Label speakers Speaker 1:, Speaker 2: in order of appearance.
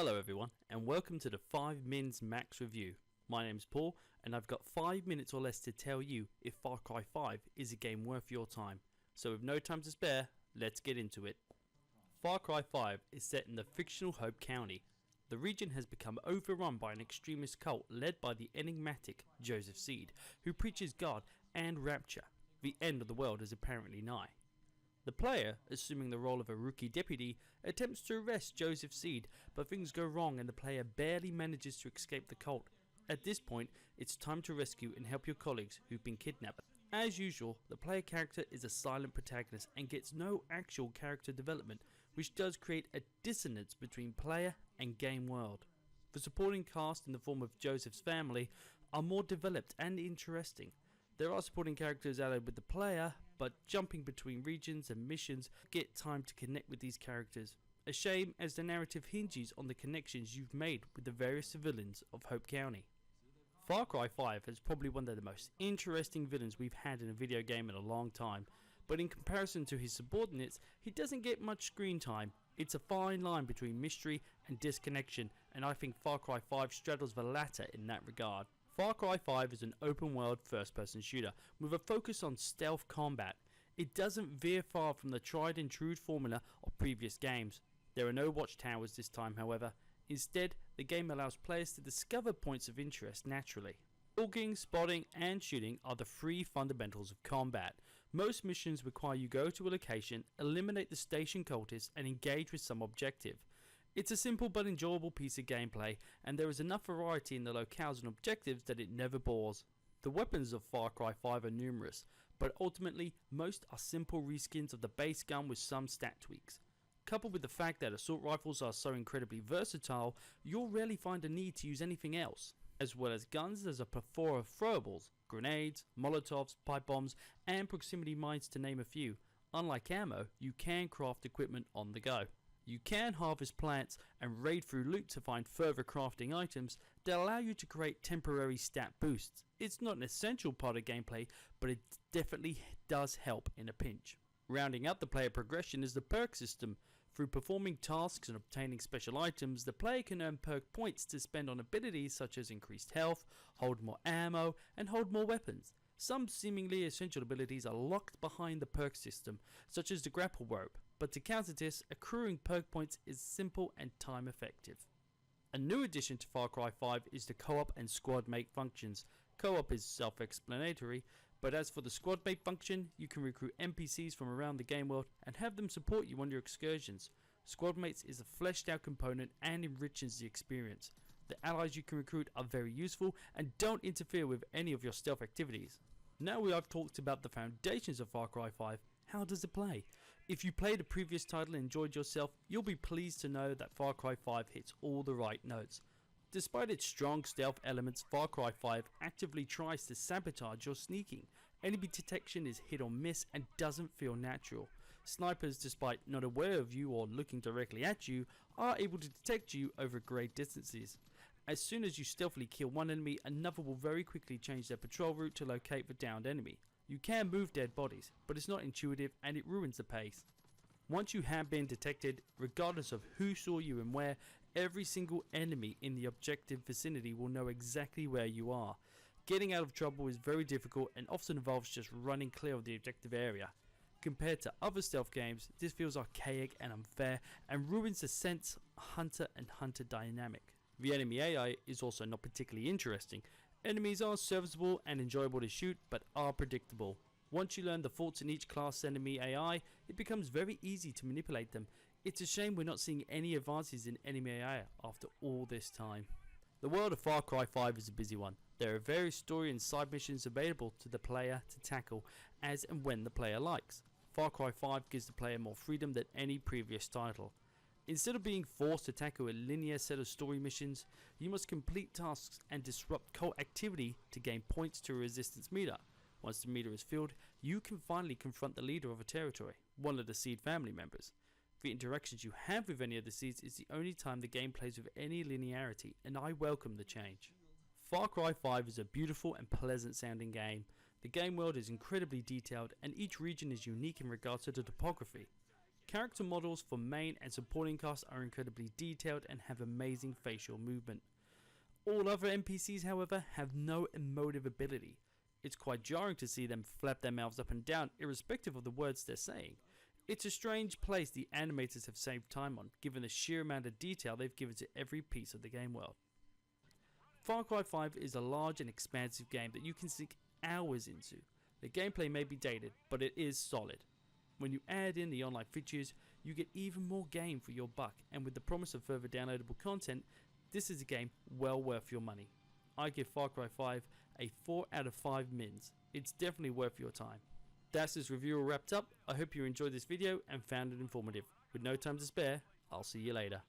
Speaker 1: Hello everyone, and welcome to the 5 MINS Max review. My name's Paul, and I've got 5 minutes or less to tell you if Far Cry 5 is a game worth your time. So with no time to spare, let's get into it. Far Cry 5 is set in the fictional Hope County. The region has become overrun by an extremist cult led by the enigmatic Joseph Seed, who preaches God and rapture. The end of the world is apparently nigh. The player, assuming the role of a rookie deputy, attempts to arrest Joseph Seed, but things go wrong and the player barely manages to escape the cult. At this point, it's time to rescue and help your colleagues who've been kidnapped. As usual, the player character is a silent protagonist and gets no actual character development, which does create a dissonance between player and game world. The supporting cast in the form of Joseph's family are more developed and interesting. There are supporting characters allied with the player, but jumping between regions and missions get time to connect with these characters. A shame, as the narrative hinges on the connections you've made with the various civilians of Hope County. Far Cry 5 has probably one of the most interesting villains we've had in a video game in a long time, but in comparison to his subordinates, he doesn't get much screen time. It's a fine line between mystery and disconnection, and I think Far Cry 5 straddles the latter in that regard. Far Cry 5 is an open world first person shooter with a focus on stealth combat. It doesn't veer far from the tried and true formula of previous games. There are no watchtowers this time, however. Instead, the game allows players to discover points of interest naturally. Stalking, spotting and shooting are the three fundamentals of combat. Most missions require you go to a location, eliminate the station cultists and engage with some objective. It's a simple but enjoyable piece of gameplay, and there is enough variety in the locales and objectives that it never bores. The weapons of Far Cry 5 are numerous, but ultimately most are simple reskins of the base gun with some stat tweaks. Coupled with the fact that assault rifles are so incredibly versatile, you'll rarely find a need to use anything else. As well as guns, there's a plethora of throwables, grenades, molotovs, pipe bombs and proximity mines to name a few. Unlike ammo, you can craft equipment on the go. You can harvest plants and raid through loot to find further crafting items that allow you to create temporary stat boosts. It's not an essential part of gameplay, but it definitely does help in a pinch. Rounding out the player progression is the perk system. Through performing tasks and obtaining special items, the player can earn perk points to spend on abilities such as increased health, hold more ammo, and hold more weapons. Some seemingly essential abilities are locked behind the perk system, such as the grapple rope, but to counter this, accruing perk points is simple and time effective. A new addition to Far Cry 5 is the co-op and squad mate functions. Co-op is self-explanatory, but as for the squad mate function, you can recruit NPCs from around the game world and have them support you on your excursions. Squad mates is a fleshed out component and enriches the experience. The allies you can recruit are very useful and don't interfere with any of your stealth activities. Now we have talked about the foundations of Far Cry 5, how does it play? If you played a previous title and enjoyed yourself, you'll be pleased to know that Far Cry 5 hits all the right notes. Despite its strong stealth elements, Far Cry 5 actively tries to sabotage your sneaking. Enemy detection is hit or miss and doesn't feel natural. Snipers, despite not aware of you or looking directly at you, are able to detect you over great distances. As soon as you stealthily kill one enemy, another will very quickly change their patrol route to locate the downed enemy. You can move dead bodies, but it's not intuitive and it ruins the pace. Once you have been detected, regardless of who saw you and where, every single enemy in the objective vicinity will know exactly where you are. Getting out of trouble is very difficult and often involves just running clear of the objective area. Compared to other stealth games, this feels archaic and unfair and ruins the sense hunter and hunter dynamic. The enemy AI is also not particularly interesting. Enemies are serviceable and enjoyable to shoot, but are predictable. Once you learn the faults in each class enemy AI, it becomes very easy to manipulate them. It's a shame we're not seeing any advances in enemy AI after all this time. The world of Far Cry 5 is a busy one. There are various story and side missions available to the player to tackle as and when the player likes. Far Cry 5 gives the player more freedom than any previous title. Instead of being forced to tackle a linear set of story missions, you must complete tasks and disrupt cult activity to gain points to a resistance meter. Once the meter is filled, you can finally confront the leader of a territory, one of the Seed family members. The interactions you have with any of the Seeds is the only time the game plays with any linearity, and I welcome the change. Far Cry 5 is a beautiful and pleasant sounding game. The game world is incredibly detailed and each region is unique in regards to the topography. Character models for main and supporting cast are incredibly detailed and have amazing facial movement. All other NPCs, however, have no emotive ability. It's quite jarring to see them flap their mouths up and down irrespective of the words they're saying. It's a strange place the animators have saved time on, given the sheer amount of detail they've given to every piece of the game world. Far Cry 5 is a large and expansive game that you can sink hours into. The gameplay may be dated, but it is solid. When you add in the online features, you get even more game for your buck, and with the promise of further downloadable content, this is a game well worth your money. I give Far Cry 5 a 4 out of 5 mins. It's definitely worth your time. That's this review all wrapped up. I hope you enjoyed this video and found it informative. With no time to spare, I'll see you later.